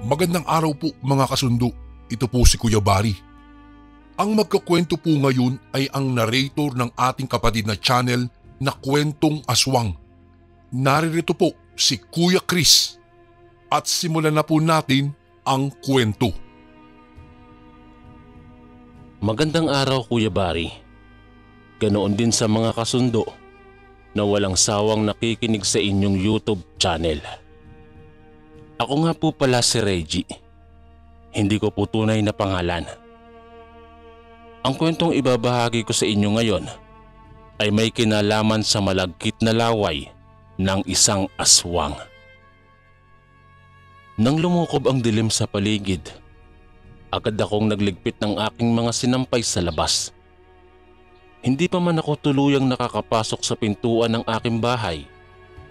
Magandang araw po mga kasundo, ito po si Kuya Bari. Ang magkakwento po ngayon ay ang narrator ng ating kapatid na channel na Kwentong Aswang. Naririto po si Kuya Chris at simulan na po natin ang kwento. Magandang araw Kuya Bari. Ganoon din sa mga kasundo na walang sawang nakikinig sa inyong YouTube channel. Ako nga po pala si Reggie. Hindi ko po tunay na pangalan. Ang kwentong ibabahagi ko sa inyo ngayon ay may kinalaman sa malagkit na laway ng isang aswang. Nang lumukob ang dilim sa paligid, agad akong nagligpit ng aking mga sinampay sa labas. Hindi pa man ako tuluyang nakakapasok sa pintuan ng aking bahay,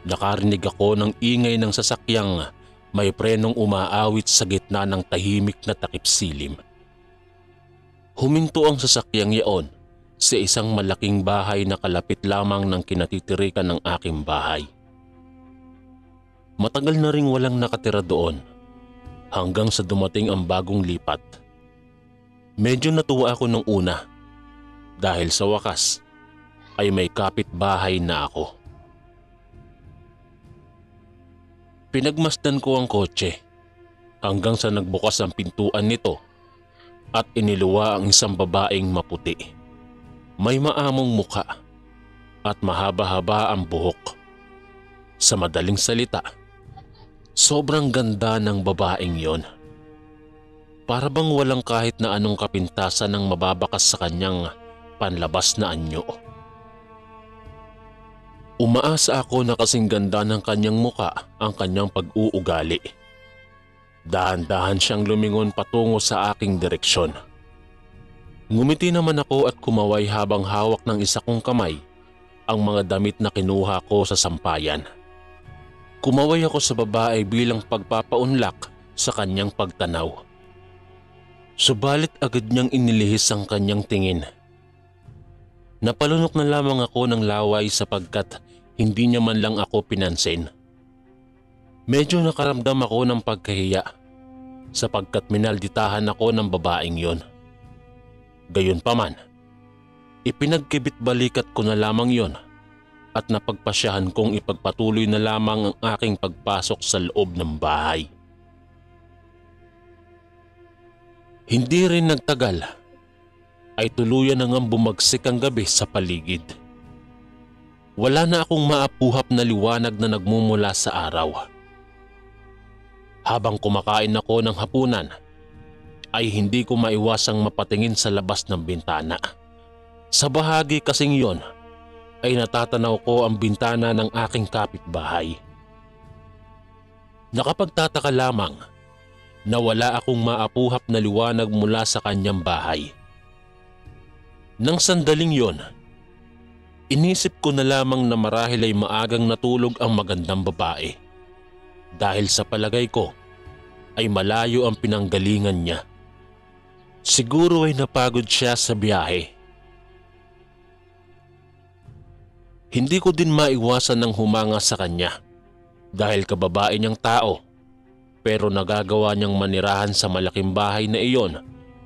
nakarinig ako ng ingay ng sasakyang may prenong umaawit sa gitna ng tahimik na takip-silim. Huminto ang sasakyang yaon sa isang malaking bahay na kalapit lamang ng kinatitirikan ng aking bahay. Matagal na ring walang nakatira doon hanggang sa dumating ang bagong lipat. Medyo natuwa ako nung una dahil sa wakas ay may kapitbahay na ako. Pinagmasdan ko ang kotse hanggang sa nagbukas ang pintuan nito at iniluwa ang isang babaeng maputi. May maamong muka at mahaba-haba ang buhok. Sa madaling salita, sobrang ganda ng babaeng yon. Para bang walang kahit na anong kapintasan ng mababakas sa kanyang panlabas na anyo. Umaasa ako na kasing ganda ng kanyang muka ang kanyang pag-uugali. Dahan-dahan siyang lumingon patungo sa aking direksyon. Ngumiti naman ako at kumaway habang hawak ng isa kong kamay ang mga damit na kinuha ko sa sampayan. Kumaway ako sa babae bilang pagpapaunlak sa kanyang pagtanaw. Subalit agad niyang inilihis ang kanyang tingin. Napalunok na lamang ako ng laway sapagkat hindi niya man lang ako pinansin. Medyo nakaramdam ako ng pagkahiya sapagkat minalditahan ako ng babaeng yon. Gayunpaman, ipinagkibit balikat ko na lamang yon at napagpasyahan kong ipagpatuloy na lamang ang aking pagpasok sa loob ng bahay. Hindi rin nagtagal ay tuluyan na ngang bumagsik ang gabi sa paligid. Wala na akong maapuhap na liwanag na nagmumula sa araw. Habang kumakain ako ng hapunan, ay hindi ko maiwasang mapatingin sa labas ng bintana. Sa bahagi kasing yon, ay natatanaw ko ang bintana ng aking kapitbahay. Nakapagtataka lamang na wala akong maapuhap na liwanag mula sa kanyang bahay. Nang sandaling yon, inisip ko na lamang na marahil ay maagang natulog ang magandang babae. Dahil sa palagay ko ay malayo ang pinanggalingan niya. Siguro ay napagod siya sa biyahe. Hindi ko din maiwasan ng humanga sa kanya dahil kababae niyang tao pero nagagawa niyang manirahan sa malaking bahay na iyon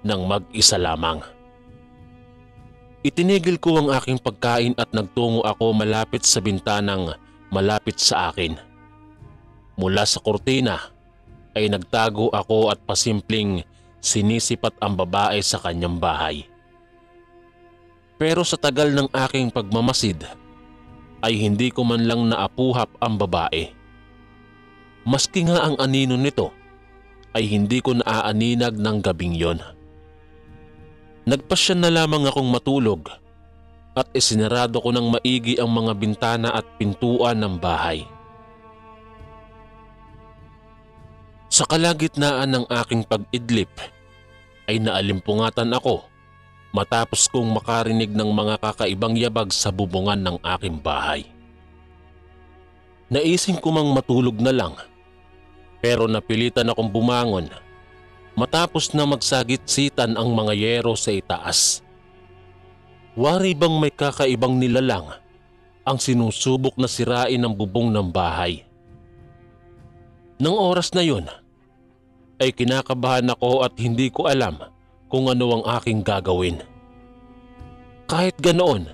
ng mag-isa lamang. Itinigil ko ang aking pagkain at nagtungo ako malapit sa bintanang malapit sa akin. Mula sa kurtina ay nagtago ako at pasimpleng sinisipat ang babae sa kanyang bahay. Pero sa tagal ng aking pagmamasid ay hindi ko man lang naapuhap ang babae. Maski nga ang anino nito ay hindi ko naaaninag ng gabing yon. Nagpasya na lamang akong matulog at isinarado ko ng maigi ang mga bintana at pintuan ng bahay. Sa kalagitnaan ng aking pag-idlip ay naalimpungatan ako matapos kong makarinig ng mga kakaibang yabag sa bubungan ng aking bahay. Naising ko mang matulog na lang pero napilitan akong bumangon matapos na magsagit-sitan ang mga yero sa itaas. Wari bang may kakaibang nilalang ang sinusubok na sirain ang bubong ng bahay. Nang oras na yun, ay kinakabahan ako at hindi ko alam kung ano ang aking gagawin. Kahit ganoon,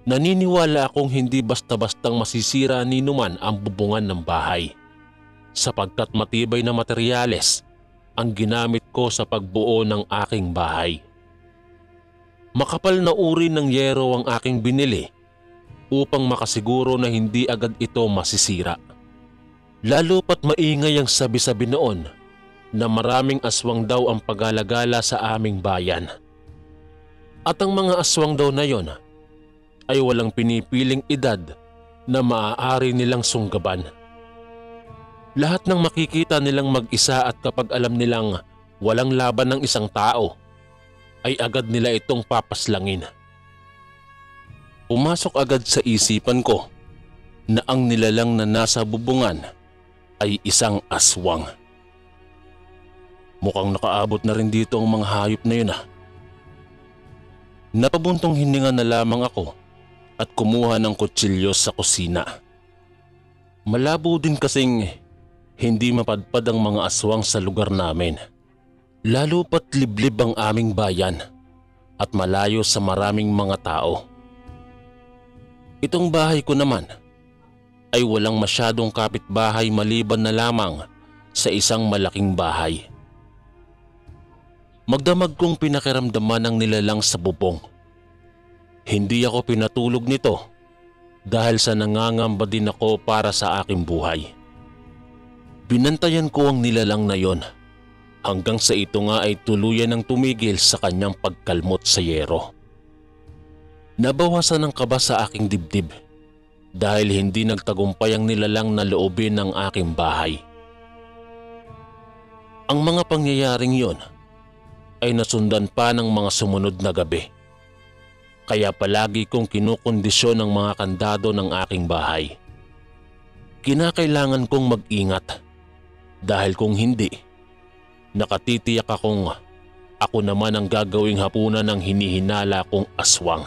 naniniwala akong hindi basta-bastang masisira ni numan ang bubungan ng bahay, sapagkat matibay na materyales ang ginamit ko sa pagbuo ng aking bahay. Makapal na uri ng yero ang aking binili upang makasiguro na hindi agad ito masisira. Lalo pat maingay ang sabi-sabi noon na maraming aswang daw ang pag-alagala sa aming bayan. At ang mga aswang daw na yon ay walang pinipiling edad na maaari nilang sunggaban. Lahat ng makikita nilang mag-isa at kapag alam nilang walang laban ng isang tao, ay agad nila itong papaslangin. Pumasok agad sa isipan ko na ang nilalang na nasa bubungan ay isang aswang. Mukhang nakaabot na rin dito ang mga hayop na yun. Napabuntong hininga na lamang ako at kumuha ng kutsilyo sa kusina. Malabo din kasing hindi mapadpad ang mga aswang sa lugar namin. Lalo pat liblib ang aming bayan at malayo sa maraming mga tao. Itong bahay ko naman ay walang masyadong kapitbahay maliban na lamang sa isang malaking bahay. Magdamag kong pinakiramdaman ang nilalang sa bubong. Hindi ako pinatulog nito dahil sa nangangamba din ako para sa aking buhay. Binantayan ko ang nilalang na yon hanggang sa ito nga ay tuluyan ng tumigil sa kanyang pagkalmot sa yero. Nabawasan ng kaba sa aking dibdib dahil hindi nagtagumpay ang nilalang na loobin ng aking bahay. Ang mga pangyayaring yon ay nasundan pa ng mga sumunod na gabi. Kaya palagi kong kinukondisyon ang mga kandado ng aking bahay. Kinakailangan kong mag-ingat dahil kung hindi, nakatitiyak akong ako naman ang gagawing hapunan ng hinihinala kong aswang.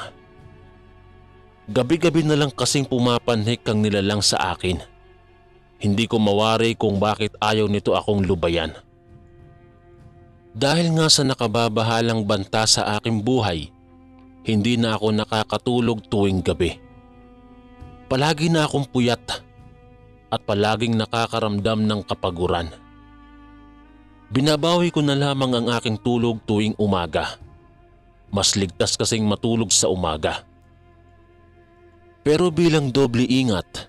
Gabi-gabi na lang kasing pumapanhik ang nilalang sa akin. Hindi ko mawari kung bakit ayaw nito akong lubayan. Dahil nga sa nakababahalang banta sa aking buhay, hindi na ako nakakatulog tuwing gabi. Palagi na akong puyat at palaging nakakaramdam ng kapaguran. Binabawi ko na lamang ang aking tulog tuwing umaga. Mas ligtas kasing matulog sa umaga. Pero bilang doble ingat,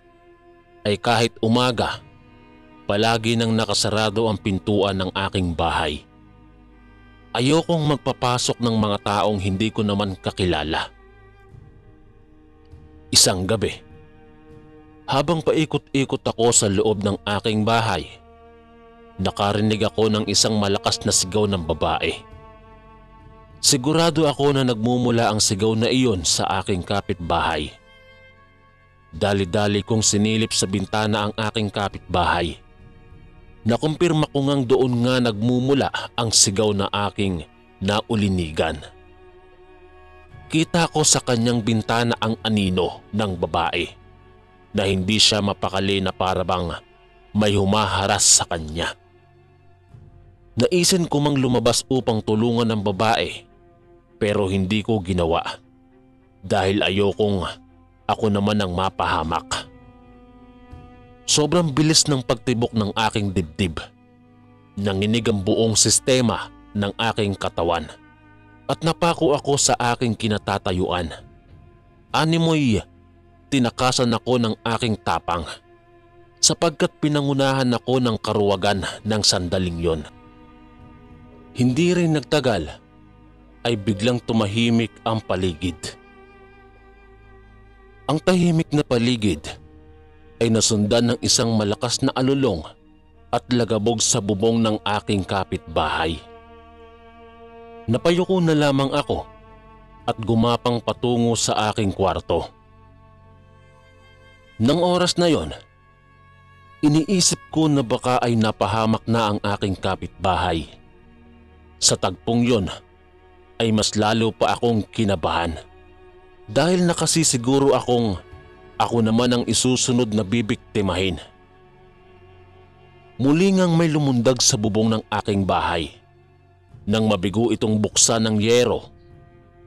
ay kahit umaga, palagi nang nakasarado ang pintuan ng aking bahay. Ayokong magpapasok ng mga taong hindi ko naman kakilala. Isang gabi, habang paikot-ikot ako sa loob ng aking bahay, nakarinig ako ng isang malakas na sigaw ng babae. Sigurado ako na nagmumula ang sigaw na iyon sa aking kapitbahay. Dali-dali kong sinilip sa bintana ang aking kapitbahay. Nakumpirma ko ngang doon nga nagmumula ang sigaw na aking naulinigan. Kita ko sa kanyang bintana ang anino ng babae na hindi siya mapakali na parabang may humaharas sa kanya. Naisin ko mang lumabas upang tulungan ang babae pero hindi ko ginawa dahil ayokong ako naman ang mapahamak. Sobrang bilis ng pagtibok ng aking dibdib. Nanginig ang buong sistema ng aking katawan at napako ako sa aking kinatatayuan. Animoy, tinakasan ako ng aking tapang sapagkat pinangunahan ako ng karuwagan ng sandaling yon. Hindi rin nagtagal ay biglang tumahimik ang paligid. Ang tahimik na paligid ay nasundan ng isang malakas na alulong at lagabog sa bubong ng aking kapitbahay. Napayuko na lamang ako at gumapang patungo sa aking kwarto. Nang oras na yon, iniisip ko na baka ay napahamak na ang aking kapitbahay. Sa tagpong yon ay mas lalo pa akong kinabahan dahil nakasisiguro akong ako naman ang isusunod na bibiktimahin. Muli ngang may lumundag sa bubong ng aking bahay. Nang mabigo itong buksan ng yero,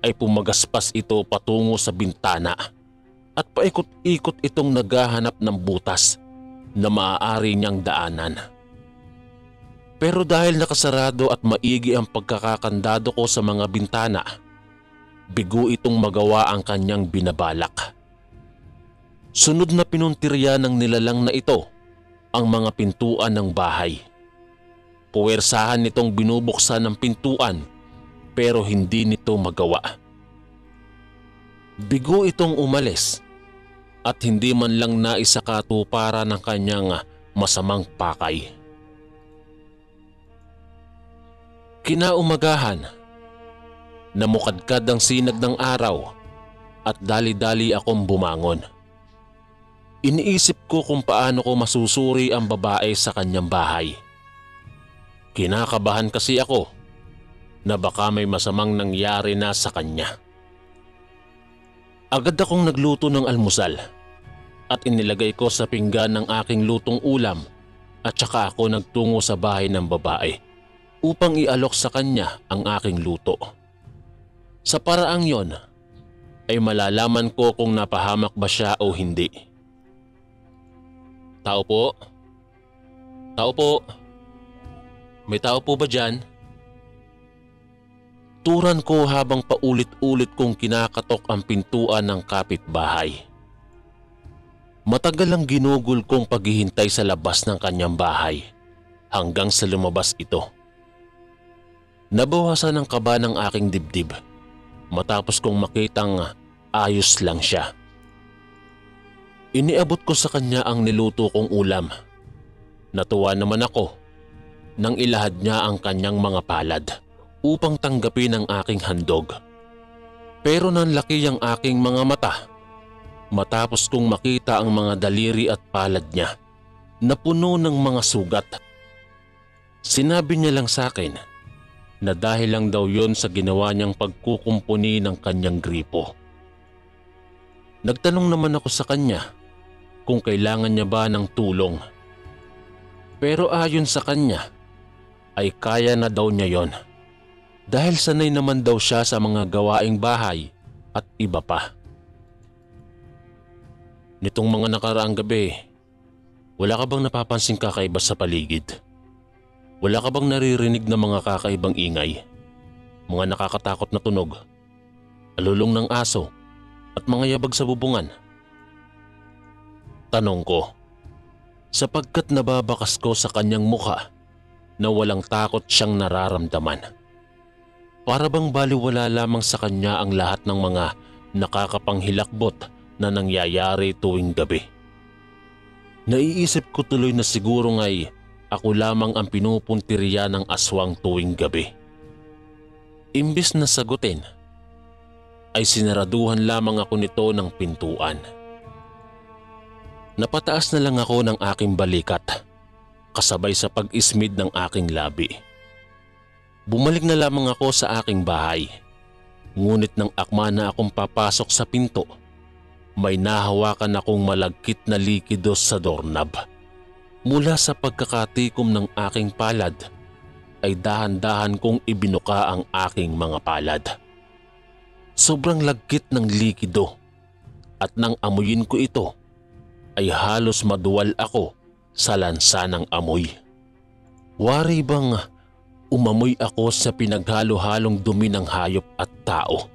ay pumagaspas ito patungo sa bintana at paikot-ikot itong naghahanap ng butas na maaari niyang daanan. Pero dahil nakasarado at maigi ang pagkakakandado ko sa mga bintana, bigo itong magawa ang kanyang binabalak. Sunod na pinuntirya ng nilalang na ito ang mga pintuan ng bahay. Puwersahan nitong binubuksan ng pintuan pero hindi nito magawa. Bigo itong umalis at hindi man lang naisakatuparan ng kanyang masamang pakay. Kinaumagahan, namukadkad ang sinag ng araw at dali-dali akong bumangon. Iniisip ko kung paano ko masusuri ang babae sa kanyang bahay. Kinakabahan kasi ako na baka may masamang nangyari na sa kanya. Agad akong nagluto ng almusal at inilagay ko sa pinggan ng aking lutong ulam at saka ako nagtungo sa bahay ng babae upang ialok sa kanya ang aking luto. Sa paraang yon ay malalaman ko kung napahamak ba siya o hindi. Tao po? Tao po? May tao po ba dyan? Turan ko habang paulit-ulit kong kinakatok ang pintuan ng kapitbahay. Matagal ang ginugol kong paghihintay sa labas ng kanyang bahay hanggang sa lumabas ito. Nabawasan ang kaba ng aking dibdib matapos kong makitang ayos lang siya. Iniabot ko sa kanya ang niluto kong ulam. Natuwa naman ako nang ilahad niya ang kanyang mga palad upang tanggapin ang aking handog. Pero nanlaki ang aking mga mata matapos kong makita ang mga daliri at palad niya na puno ng mga sugat. Sinabi niya lang sa akin na dahil lang daw yon sa ginawa niyang pagkukumpuni ng kanyang gripo. Nagtanong naman ako sa kanya kung kailangan niya ba ng tulong. Pero ayon sa kanya ay kaya na daw niya yon dahil sanay naman daw siya sa mga gawaing bahay at iba pa. Nitong mga nakaraang gabi, wala ka bang napapansing kakaiba sa paligid? Wala ka bang naririnig na mga kakaibang ingay? Mga nakakatakot na tunog, alulong ng aso at mga yabag sa bubungan? Tanong ko, sapagkat nababakas ko sa kanyang mukha na walang takot siyang nararamdaman. Para bang baliwala lamang sa kanya ang lahat ng mga nakakapanghilakbot na nangyayari tuwing gabi. Naiisip ko tuloy na siguro nga'y ako lamang ang pinupuntirya ng aswang tuwing gabi. Imbis na sagutin, ay sinaraduhan lamang ako nito ng pintuan. Napataas na lang ako ng aking balikat, kasabay sa pag-ismid ng aking labi. Bumalik na lamang ako sa aking bahay, ngunit nang akma na akong papasok sa pinto, may nahawakan akong malagkit na likido sa doorknob. Mula sa pagkakatikom ng aking palad, ay dahan-dahan kong ibinuka ang aking mga palad. Sobrang lagkit ng likido at nang amuyin ko ito, ay halos maduwal ako sa lansa ng amoy. Wari bang umamoy ako sa pinaghalo-halong dumi ng hayop at tao?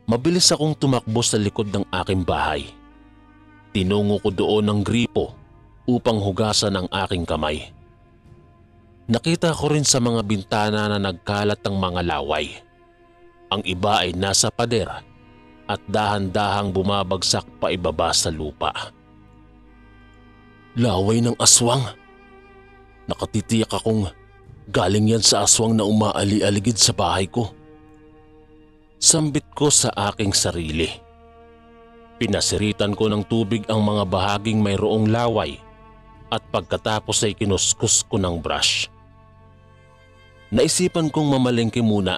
Mabilis akong tumakbo sa likod ng aking bahay. Tinungo ko doon ng gripo upang hugasan ang aking kamay. Nakita ko rin sa mga bintana na nagkalat ng mga laway. Ang iba ay nasa pader at dahan-dahang bumabagsak pa ibaba sa lupa. Laway ng aswang. Nakatitiyak akong galing yan sa aswang na umaali-aligid sa bahay ko. Sambit ko sa aking sarili. Pinasiritan ko ng tubig ang mga bahaging mayroong laway at pagkatapos ay kinuskus ko ng brush. Naisipan kong mamalengke muna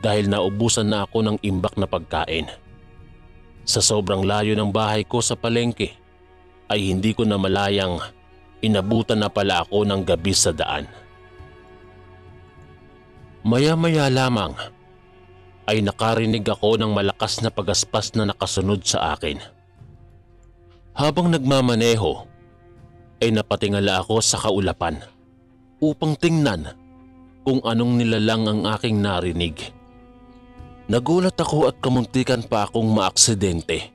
dahil naubusan na ako ng imbak na pagkain. Sa sobrang layo ng bahay ko sa palengke ay hindi ko na malayang Inabutan na pala ako ng gabi sa daan. Maya-maya lamang ay nakarinig ako ng malakas na pagaspas na nakasunod sa akin. Habang nagmamaneho ay napatingala ako sa kaulapan upang tingnan kung anong nilalang ang aking narinig. Nagulat ako at kamuntikan pa akong maaksidente.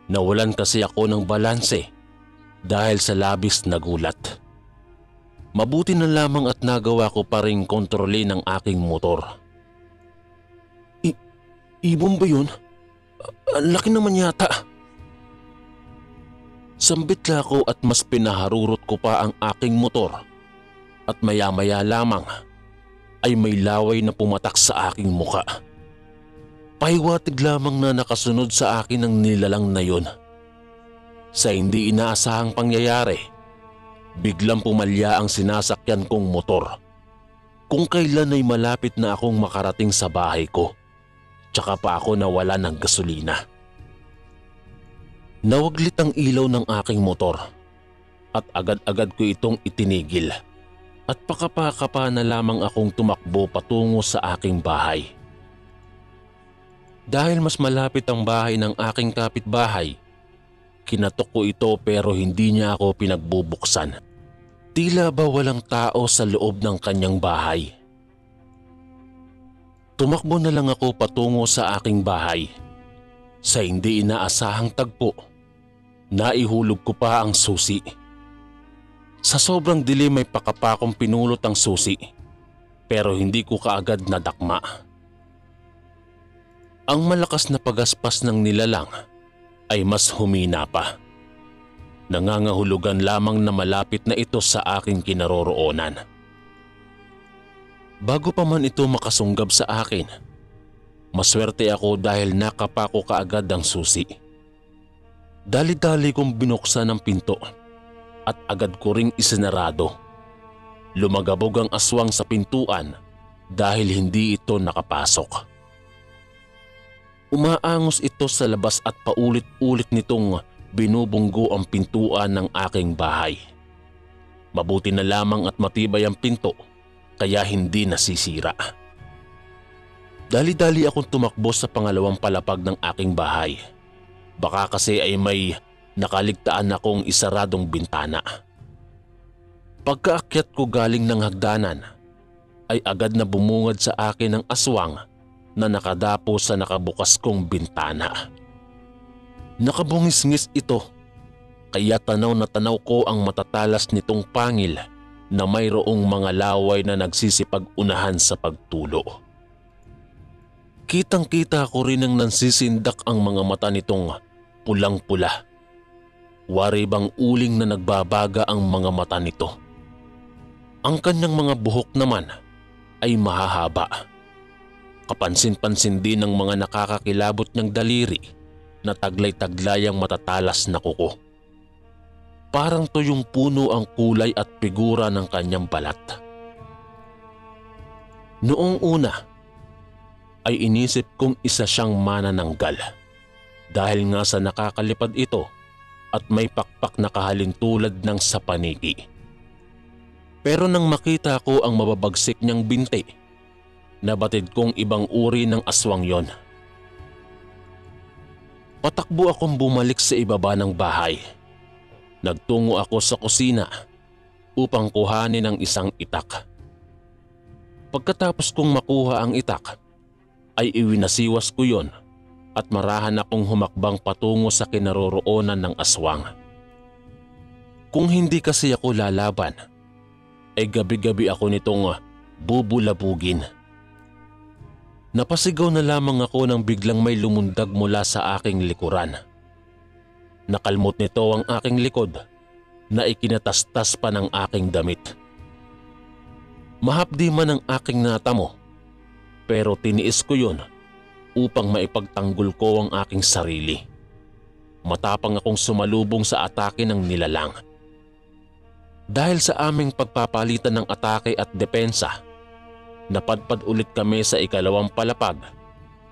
Nawalan kasi ako ng balanse dahil sa labis na gulat. Mabuti na lamang at nagawa ko pa ring kontrolin ang aking motor. Ibon ba yun? Ang laki naman yata. Sambit la ako at mas pinaharurot ko pa ang aking motor. At maya-maya lamang ay may laway na pumatak sa aking muka. Pahiwatig lamang na nakasunod sa akin ang nilalang na yun. Sa hindi inaasahang pangyayari, biglang pumalya ang sinasakyan kong motor. Kung kailan ay malapit na akong makarating sa bahay ko, tsaka pa ako nawala ng gasolina. Nawaglit ang ilaw ng aking motor at agad-agad ko itong itinigil at pakapa-kapa na lamang akong tumakbo patungo sa aking bahay. Dahil mas malapit ang bahay ng aking kapitbahay, kinatok ko ito pero hindi niya ako pinagbubuksan. Tila ba walang tao sa loob ng kanyang bahay. Tumakbo na lang ako patungo sa aking bahay. Sa hindi inaasahang tagpo, naihulog ko pa ang susi. Sa sobrang dilim may pakapakong pinulot ang susi, pero hindi ko kaagad nadakma. Ang malakas na pagaspas ng nilalang ay mas humina pa. Nangangahulugan lamang na malapit na ito sa aking kinaroroonan. Bago pa man ito makasunggab sa akin, maswerte ako dahil nakapako kaagad ang susi. Dali-dali kong binuksan ang pinto at agad ko ring isinarado. Lumagabog ang aswang sa pintuan dahil hindi ito nakapasok. Umaangos ito sa labas at paulit-ulit nitong binubunggo ang pintuan ng aking bahay. Mabuti na lamang at matibay ang pinto kaya hindi nasisira. Dali-dali akong tumakbo sa pangalawang palapag ng aking bahay. Baka kasi ay may nakaligtaan akong isaradong bintana. Pagkaakyat ko galing ng hagdanan ay agad na bumungad sa akin ang aswang na nakadapo sa nakabukas kong bintana. Nakabungis-ngis ito, kaya tanaw na tanaw ko ang matatalas nitong pangil na mayroong mga laway na nagsisipag-unahan sa pagtulo. Kitang-kita ko rin ang nansisindak ang mga mata nitong pulang-pula. Wari bang uling na nagbabaga ang mga mata nito. Ang kanyang mga buhok naman ay mahahaba. Kapansin-pansin din ng mga nakakakilabot niyang daliri na taglay-taglay ang matatalas na kuko. Parang tuyong puno ang kulay at figura ng kanyang balat. Noong una ay inisip kong isa siyang manananggal dahil nga sa nakakalipad ito at may pakpak na kahalintulad ng sa paniki. Pero nang makita ko ang mababagsik niyang binti, nabatid kong ibang uri ng aswang yon. Patakbo akong bumalik sa ibaba ng bahay. Nagtungo ako sa kusina upang kuhanin ang isang itak. Pagkatapos kong makuha ang itak, ay iwinasiwas ko yon at marahan akong humakbang patungo sa kinaroroonan ng aswang. Kung hindi kasi ako lalaban, ay gabi-gabi ako nitong bubulabugin. Napasigaw na lamang ako nang biglang may lumundag mula sa aking likuran. Nakalmot nito ang aking likod na ikinatastas pa ng aking damit. Mahapdi man ang aking natamo, pero tiniis ko yun upang maipagtanggol ko ang aking sarili. Matapang akong sumalubong sa atake ng nilalang. Dahil sa aming pagpapalitan ng atake at depensa, napadpad ulit kami sa ikalawang palapag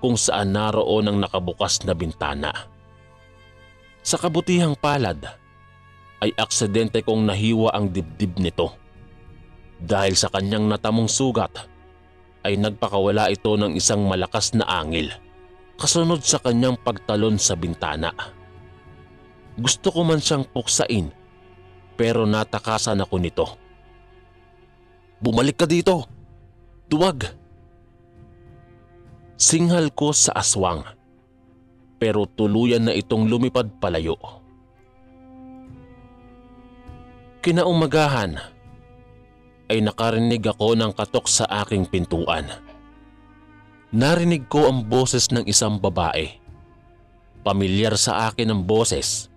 kung saan naroon ang nakabukas na bintana. Sa kabutihang palad ay aksidente kong nahiwa ang dibdib nito. Dahil sa kanyang natamong sugat ay nagpakawala ito ng isang malakas na angil kasunod sa kanyang pagtalon sa bintana. Gusto ko man siyang puksain pero natakasan ako nito. "Bumalik ka dito! Duwag!" Singhal ko sa aswang pero tuluyan na itong lumipad palayo. Kinaumagahan ay nakarinig ako ng katok sa aking pintuan. Narinig ko ang boses ng isang babae. Pamilyar sa akin ang boses,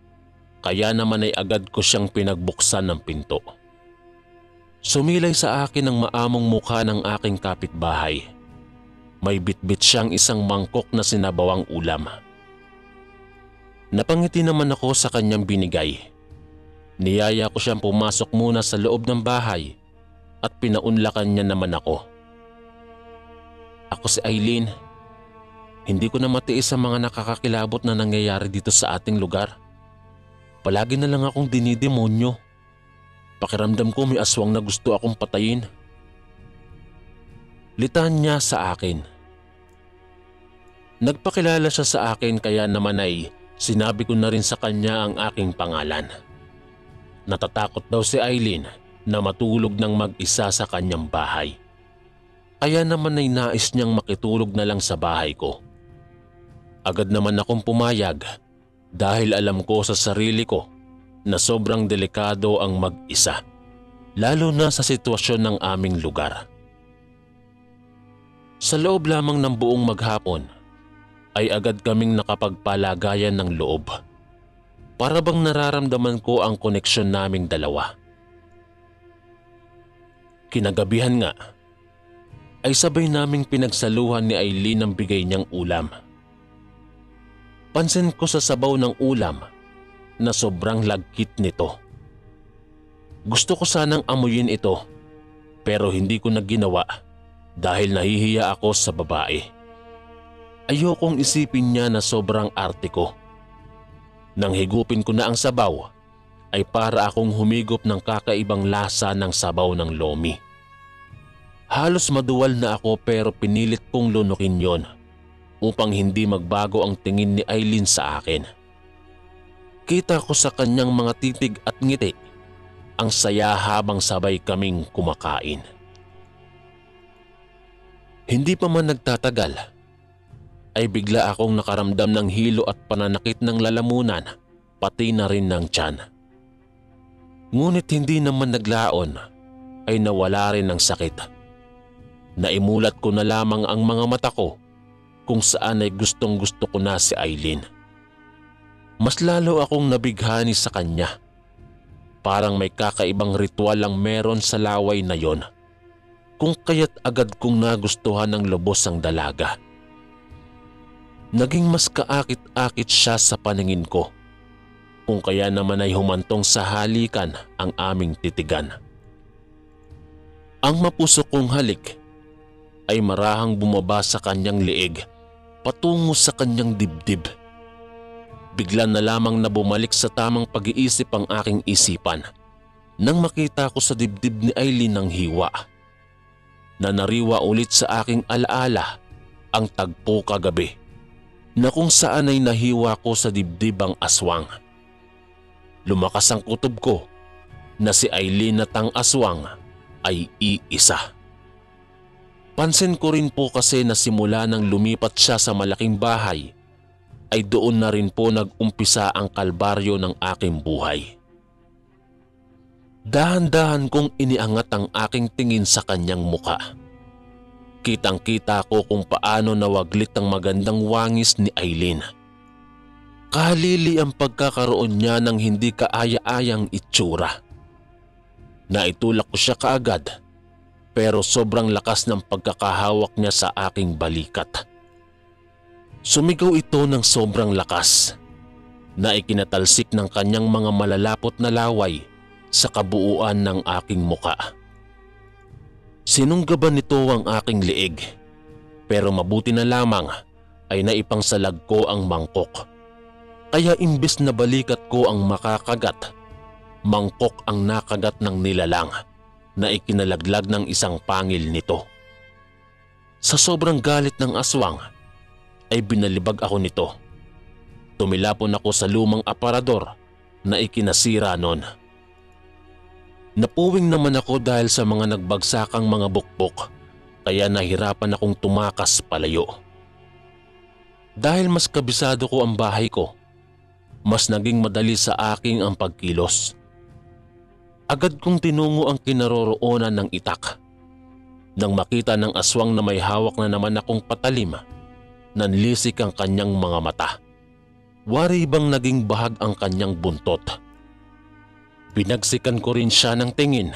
kaya naman ay agad ko siyang pinagbuksan ng pinto. Sumilay sa akin ang maamong mukha ng aking kapitbahay. May bitbit siyang isang mangkok na sinabawang ulam. Napangiti naman ako sa kanyang binigay. Niyaya ko siyang pumasok muna sa loob ng bahay at pinaunlakan niya naman ako. "Ako si Eileen. Hindi ko na matiis ang mga nakakakilabot na nangyayari dito sa ating lugar. Palagi na lang akong dinidemonyo. Pakiramdam ko may aswang na gusto akong patayin." Litan niya sa akin. Nagpakilala siya sa akin kaya naman ay sinabi ko na rin sa kanya ang aking pangalan. Natatakot daw si Eileen na matulog ng mag-isa sa kanyang bahay. Kaya naman ay nais niyang makitulog na lang sa bahay ko. Agad naman akong pumayag dahil alam ko sa sarili ko na sobrang delikado ang mag-isa, lalo na sa sitwasyon ng aming lugar. Sa loob lamang ng buong maghapon ay agad kaming nakapagpalagayan ng loob. Para bang nararamdaman ko ang koneksyon naming dalawa. Kinagabihan nga ay sabay naming pinagsaluhan ni Eileen ang bigay niyang ulam. Pansin ko sa sabaw ng ulam na sobrang lagkit nito. Gusto ko sanang amuyin ito pero hindi ko na ginawa dahil nahihiya ako sa babae. Ayokong isipin niya na sobrang arte ko. Nang higupin ko na ang sabaw ay para akong humigop ng kakaibang lasa ng sabaw ng lomi. Halos maduwal na ako pero pinilit kong lunukin yon upang hindi magbago ang tingin ni Eileen sa akin. Kita ko sa kanyang mga titig at ngiti ang saya habang sabay kaming kumakain. Hindi pa man nagtatagal ay bigla akong nakaramdam ng hilo at pananakit ng lalamunan pati na rin ng tiyan. Ngunit hindi naman naglaon ay nawala rin ng sakit. Naimulat ko na lamang ang mga mata ko kung saan ay gustong gusto ko na si Eileen. Mas lalo akong nabighani sa kanya. Parang may kakaibang ritual ang meron sa laway na yon. Kung kaya't agad kong nagustuhan ng lubos ang dalaga. Naging mas kaakit-akit siya sa paningin ko. Kung kaya naman ay humantong sa halikan ang aming titigan. Ang mapuso kong halik ay marahang bumaba sa kanyang liig patungo sa kanyang dibdib. Bigla na lamang na bumalik sa tamang pag-iisip ang aking isipan nang makita ko sa dibdib ni Eileen ng hiwa. Nanariwa ulit sa aking alaala ang tagpo kagabi na kung saan ay nahiwa ko sa dibdib ang aswang. Lumakas ang kutob ko na si Eileen at ang aswang ay iisa. Pansin ko rin po kasi na simula nang lumipat siya sa malaking bahay ay doon na rin po nag-umpisa ang kalbaryo ng aking buhay. Dahan-dahan kong iniangat ang aking tingin sa kanyang muka. Kitang-kita ko kung paano nawaglit ang magandang wangis ni Eileen. Kahalili ang pagkakaroon niya ng hindi kaaya-ayang itsura. Naitulak ko siya kaagad pero sobrang lakas ng pagkakahawak niya sa aking balikat. Sumigaw ito ng sobrang lakas na ikinatalsik ng kanyang mga malalapot na laway sa kabuuan ng aking muka. Sinunggaban nito ang aking liig pero mabuti na lamang ay naipangsalag ko ang mangkok. Kaya imbes na balikat ko ang makakagat, Mangkok ang nakagat ng nilalang na ikinalaglag ng isang pangil nito. Sa sobrang galit ng aswang ay binalibag ako nito. Tumilapon ako sa lumang aparador na ikinasira noon. Napuwing naman ako dahil sa mga nagbagsakang mga bukbok, kaya nahirapan akong tumakas palayo. Dahil mas kabisado ko ang bahay ko, mas naging madali sa akin ang pagkilos. Agad kong tinungo ang kinaroroonan ng itak. Nang makita ng aswang na may hawak na naman akong patalim, nanlisik ang kanyang mga mata. Wari bang naging bahag ang kanyang buntot. Binagsikan ko rin siya ng tingin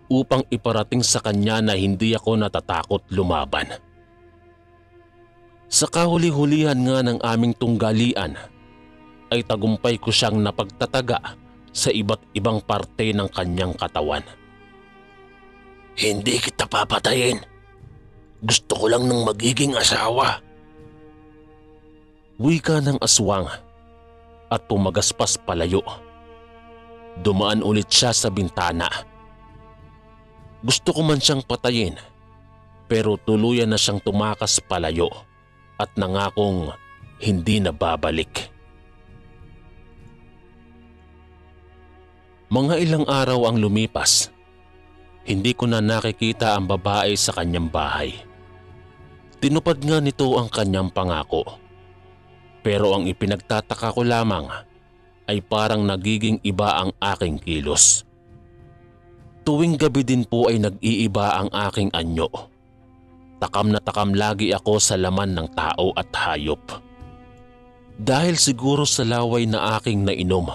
upang iparating sa kanya na hindi ako natatakot lumaban. Sa kahuli-hulihan nga ng aming tunggalian ay tagumpay ko siyang napagtataga sa iba't ibang parte ng kanyang katawan. Hindi kita papatayin. Gusto ko lang ng magiging asawa. Wika ng aswang at pumagaspas palayo. Dumaan ulit siya sa bintana. Gusto ko man siyang patayin, pero tuluyan na siyang tumakas palayo at nangakong hindi na babalik. Mga ilang araw ang lumipas. Hindi ko na nakikita ang babae sa kanyang bahay. Tinupad nga nito ang kanyang pangako. Pero ang ipinagtataka ko lamang ay parang nagiging iba ang aking kilos. Tuwing gabi din po ay nag-iiba ang aking anyo. Takam na takam lagi ako sa laman ng tao at hayop. Dahil siguro sa laway na aking nainom,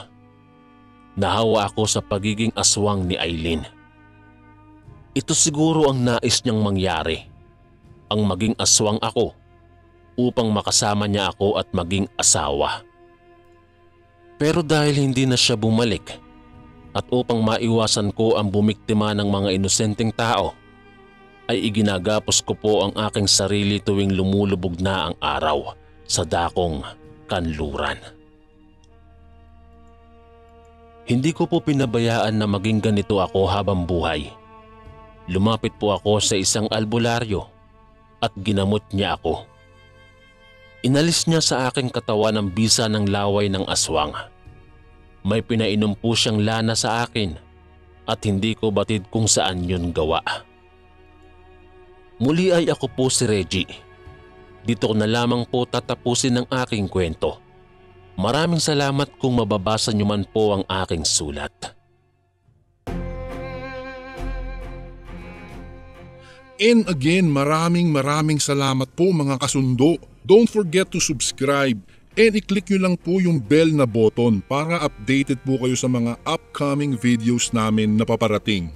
nahawa ako sa pagiging aswang ni Aileen. Ito siguro ang nais niyang mangyari, ang maging aswang ako upang makasama niya ako at maging asawa. Pero dahil hindi na siya bumalik at upang maiwasan ko ang bumiktima ng mga inosenteng tao, ay iginagapos ko po ang aking sarili tuwing lumulubog na ang araw sa dakong kanluran. Hindi ko po pinabayaan na maging ganito ako habang buhay. Lumapit po ako sa isang albularyo at ginamot niya ako. Inalis niya sa aking katawan ang bisa ng laway ng aswang. May pinainom po siyang lana sa akin at hindi ko batid kung saan yun gawa. Muli ay ako po si Reggie. Dito ko na lamang po tatapusin ang aking kwento. Maraming salamat kung mababasa niyo man po ang aking sulat. And again, maraming salamat po mga kasundo. Don't forget to subscribe and i-click nyo lang po yung bell na button para updated po kayo sa mga upcoming videos namin na paparating.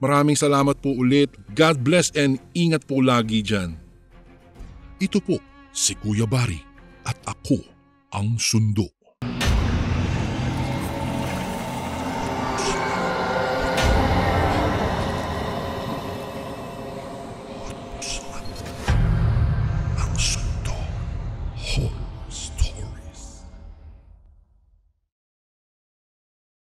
Maraming salamat po ulit. God bless and ingat po lagi dyan. Ito po si Kuya Bari at ako ang Sundo.